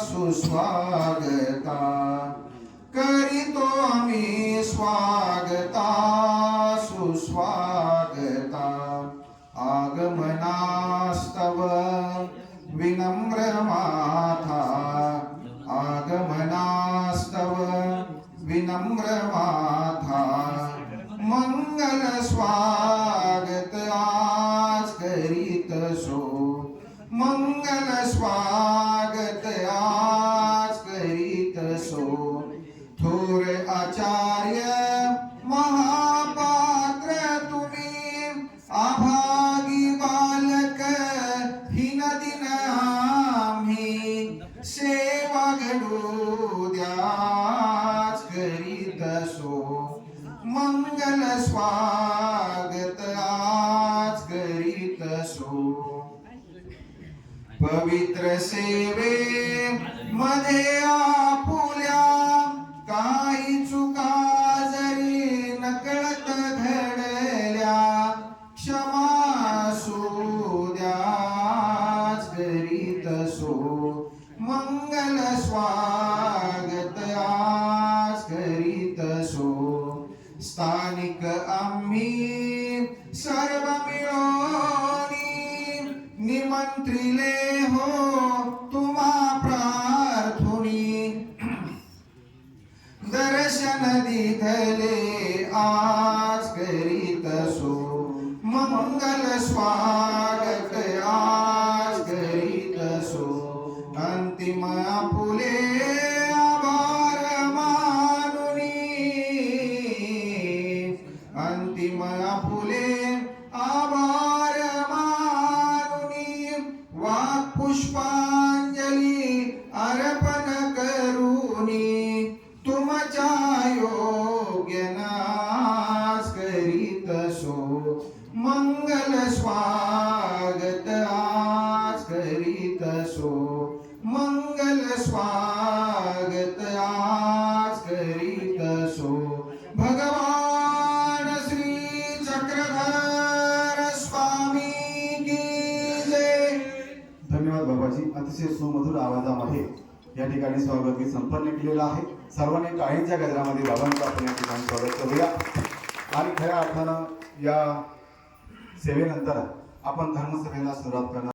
सुस्वागता करीतो आम्ही स्वागता सुस्वागता आगमनास्तव विनम्र माथा आगमनास्तव विनम्र माथा मंगल स्वागत आज करीत सो मंगल स्वागत आज करीत सो थोर आचार्य महापात्र तुम्ही आभागी बालक हिन दिन आम्ही सेवा घडू द्याच करीत सो मंगल स्वागत आज करीत सो पवित्र सेवे मध्ये आपुल्या काही चुका जरी नकळत घडल्या क्षमा असू द्याच करीत सो मंगल स्वागत आज करीत सो स्थानिक आम्ही सर्व मिळून निमंत्रिले हो तुम्हा प्रार्थुनी दर्शन दिधले आज करीत सो मंगल स्वागत आज करीत सो अंतिम आपुले आभार मानुनी अंतिम आपुले आभार पुष्पांजली अर्पण करूनी तुमच्या योग्य नाच करीत सो मंगल स्वागत आज करीत सो मंगल स्वागत आज करीत सो भगवान श्री चक्रधर स्वामी की जय। धन्यवाद बाबाजी, अतिशय सुमधुर आवाजामध्ये या ठिकाणी स्वागत गीत संपन्न केलेलं आहे। सर्वांनी टाळींच्या गजरामध्ये बाबांचं आपण या ठिकाणी स्वागत करूया आणि खऱ्या अर्थानं या सेवेनंतर आपण धर्मसभेला सुरुवात करणार।